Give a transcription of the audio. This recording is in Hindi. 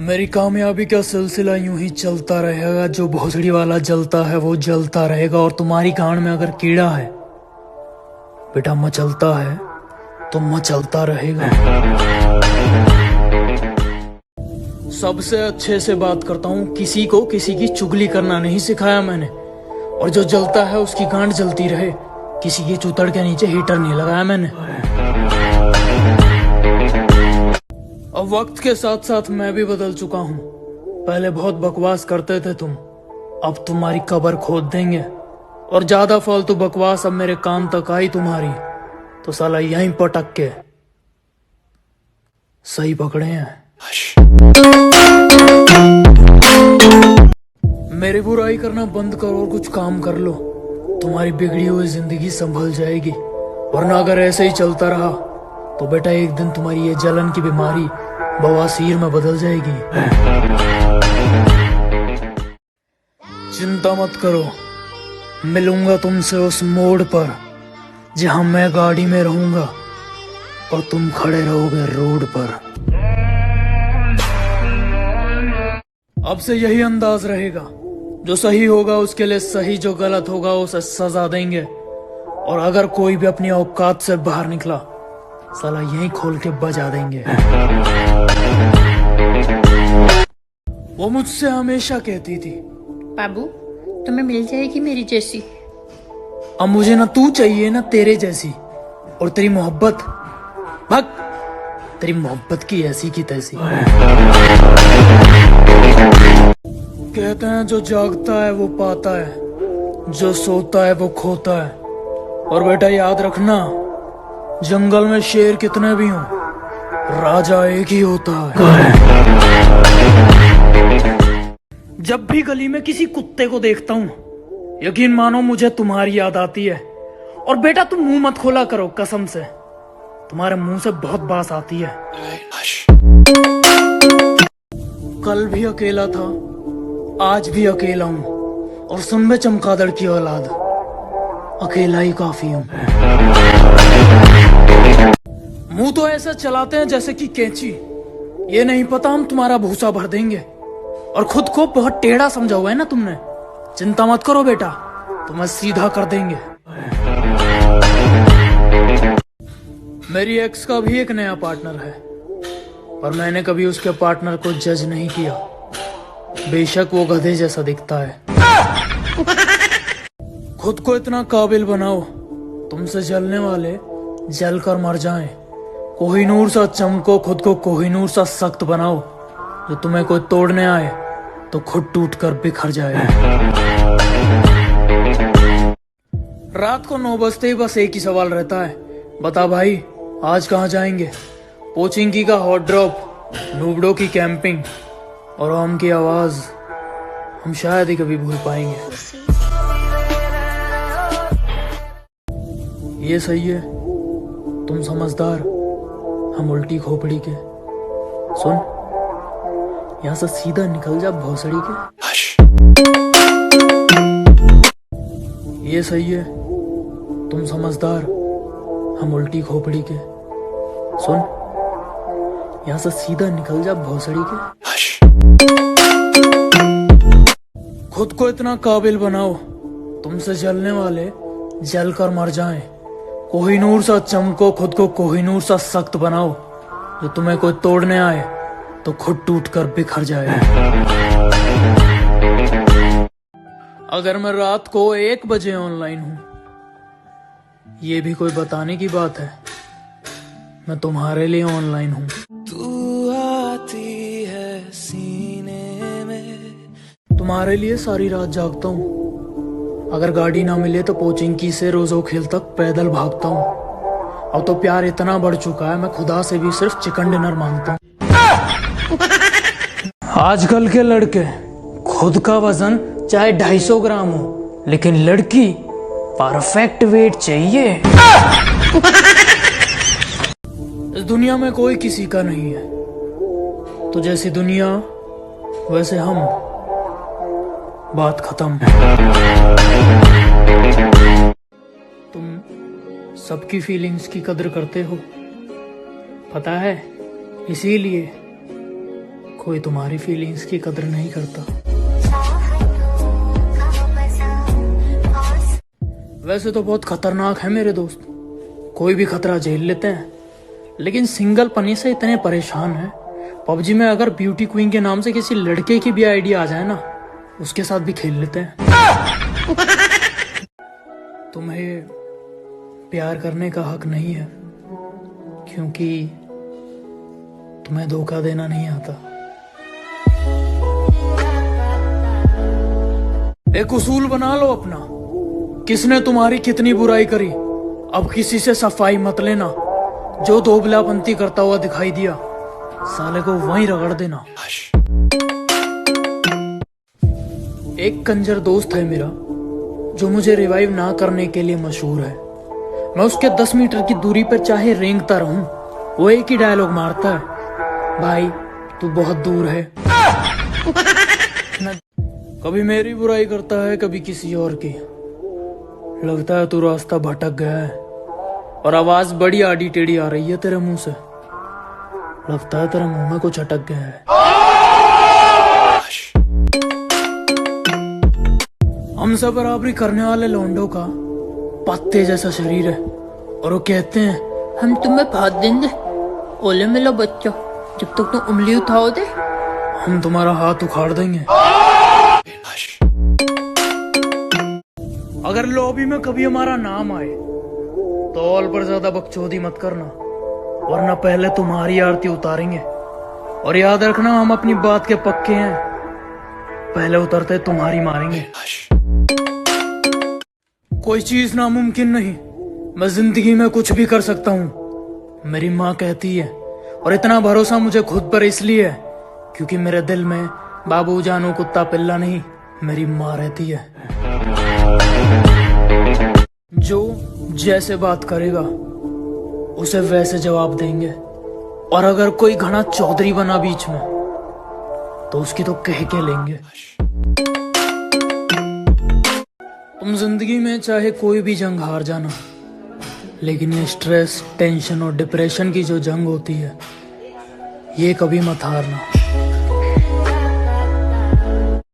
मेरी कामयाबी का सिलसिला यूं ही चलता रहेगा। जो भोसड़ी वाला जलता है वो जलता रहेगा। और तुम्हारी गांड में अगर कीड़ा है बेटा, मचलता है तो मचलता रहेगा। सबसे अच्छे से बात करता हूँ, किसी को किसी की चुगली करना नहीं सिखाया मैंने। और जो जलता है उसकी गांड जलती रहे, किसी की चुतड़ के नीचे हीटर नहीं लगाया मैंने। अब वक्त के साथ साथ मैं भी बदल चुका हूँ। पहले बहुत बकवास करते थे तुम, अब तुम्हारी कब्र खोद देंगे। और ज्यादा फालतू बकवास अब मेरे कान तक आई तुम्हारी तो साला यहीं पटक के सही पकड़े हैं। मेरी बुराई करना बंद करो और कुछ काम कर लो। तुम्हारी बिगड़ी हुई जिंदगी संभल जाएगी। वरना अगर ऐसे ही चलता रहा तो बेटा एक दिन तुम्हारी ये जलन की बीमारी बवासीर में बदल जाएगी। चिंता मत करो, मिलूंगा तुमसे उस मोड़ पर जहां मैं गाड़ी में रहूंगा और तुम खड़े रहोगे रोड पर। अब से यही अंदाज रहेगा, जो सही होगा उसके लिए सही, जो गलत होगा उसे सजा देंगे। और अगर कोई भी अपनी औकात से बाहर निकला साला यहीं खोल के बजा देंगे। वो मुझसे हमेशा कहती थी, बाबू तुम्हें मिल जाएगी मेरी जैसी। अब मुझे ना तू चाहिए ना तेरे जैसी। और तेरी मोहब्बत, भाग, तेरी मोहब्बत की ऐसी की तैसी। कहते हैं जो जागता है वो पाता है, जो सोता है वो खोता है। और बेटा याद रखना, जंगल में शेर कितने भी हों, राजा एक ही होता है। जब भी गली में किसी कुत्ते को देखता हूँ, यकीन मानो मुझे तुम्हारी याद आती है। और बेटा तुम मुंह मत खोला करो, कसम से तुम्हारे मुंह से बहुत बास आती है। कल भी अकेला था, आज भी अकेला हूँ। और सुन में चमगादड़ की औलाद, अकेला ही काफी हूँ। मुंह तो ऐसा चलाते हैं जैसे कि कैंची। ये नहीं पता हम तुम्हारा भूसा भर देंगे। और खुद को बहुत टेढ़ा समझा हुआ है ना तुमने। चिंता मत करो बेटा, तुम्हें सीधा कर देंगे। मेरी एक्स का भी एक नया पार्टनर है, पर मैंने कभी उसके पार्टनर को जज नहीं किया। बेशक वो गधे जैसा दिखता है। खुद को इतना काबिल बनाओ, तुमसे जलने वाले जल कर मर जाएं। कोहिनूर सा चमको, खुद को कोहिनूर सा सख्त बनाओ। जो तुम्हें कोई तोड़ने आए तो खुद टूट कर बिखर जाए। रात को 9 बजते ही बस एक ही सवाल रहता है, बता भाई आज कहाँ जाएंगे। पोचिंकी का हॉट ड्रॉप, नूबड़ो की कैंपिंग और ओम की आवाज हम शायद ही कभी भूल पाएंगे। ये सही है, तुम समझदार, हम उल्टी खोपड़ी के। सुन, यहाँ से सीधा निकल जा भोसड़ी के। ये सही है, तुम समझदार, हम उल्टी खोपड़ी के। सुन, यहाँ से सीधा निकल जा भोसड़ी के। खुद को इतना काबिल बनाओ, तुमसे जलने वाले जल कर मर जाएं। कोहिनूर सा चमको, खुद को कोहिनूर सा सख्त बनाओ। जो तुम्हें कोई तोड़ने आए तो खुद टूट कर बिखर जाए। अगर मैं रात को 1 बजे ऑनलाइन हूं, ये भी कोई बताने की बात है, मैं तुम्हारे लिए ऑनलाइन हूं। तू आती है सीने में, तुम्हारे लिए सारी रात जागता हूँ। अगर गाड़ी ना मिले तो पोचिंकी से रोजो खेल तक पैदल भागता हूँ। अब तो प्यार इतना बढ़ चुका है, मैं खुदा से भी सिर्फ चिकन डिनर मांगता हूँ। आजकल के लड़के खुद का वजन चाहे 250 ग्राम हो, लेकिन लड़की परफेक्ट वेट चाहिए। इस दुनिया में कोई किसी का नहीं है, तो जैसी दुनिया वैसे हम। बात खत्म। तुम सबकी फीलिंग्स की कदर करते हो, पता है, इसीलिए कोई तुम्हारी फीलिंग्स की कदर नहीं करता। वैसे तो बहुत खतरनाक है मेरे दोस्त, कोई भी खतरा झेल लेते हैं, लेकिन सिंगल पनी से इतने परेशान हैं। पबजी में अगर ब्यूटी क्वीन के नाम से किसी लड़के की भी आईडी आ जाए ना, उसके साथ भी खेल लेते हैं। तुम्हें प्यार करने का हक नहीं है, क्योंकि तुम्हें धोखा देना नहीं आता। एक उसूल बना लो अपना, किसने तुम्हारी कितनी बुराई करी, अब किसी से सफाई मत लेना। जो दोबलापंती करता हुआ दिखाई दिया, साले को वहीं रगड़ देना। एक कंजर दोस्त है मेरा, जो मुझे रिवाइव ना करने के लिए मशहूर है। मैं उसके 10 मीटर की दूरी पर चाहे रेंगता रहूं, वो एक ही डायलॉग मारता है, भाई तू बहुत दूर है। कभी मेरी बुराई करता है, कभी किसी और की। लगता है तू रास्ता भटक गया है, और आवाज बड़ी आड़ी टेढ़ी आ रही है तेरे मुंह से। लगता है तेरे मुंह में कुछ अटक गया है। हमसे बराबरी करने वाले लौंडों का पत्ते जैसा शरीर है, और वो कहते हैं हम तुम्हें फाड़ देंगे, ओले मिलो बच्चों, जब तक तुम उंगली उठाओ दे हम तुम्हारा हाथ उखाड़ देंगे। अगर लॉबी में कभी हमारा नाम आए तो ऑल पर ज्यादा बकचोदी मत करना, वरना पहले तुम्हारी आरती उतारेंगे। और याद रखना, हम अपनी बात के पक्के हैं, पहले उतरते तुम्हारी मारेंगे। कोई चीज नामुमकिन नहीं, मैं जिंदगी में कुछ भी कर सकता हूँ, मेरी माँ कहती है। और इतना भरोसा मुझे खुद पर इसलिए है क्योंकि मेरे दिल में बाबू जानू कुत्ता पिल्ला नहीं, मेरी माँ रहती है। जो जैसे बात करेगा उसे वैसे जवाब देंगे, और अगर कोई घना चौधरी बना बीच में तो उसकी तो कह के लेंगे। तुम जिंदगी में चाहे कोई भी जंग हार जाना, लेकिन ये स्ट्रेस, टेंशन और डिप्रेशन की जो जंग होती है, ये कभी मत हारना।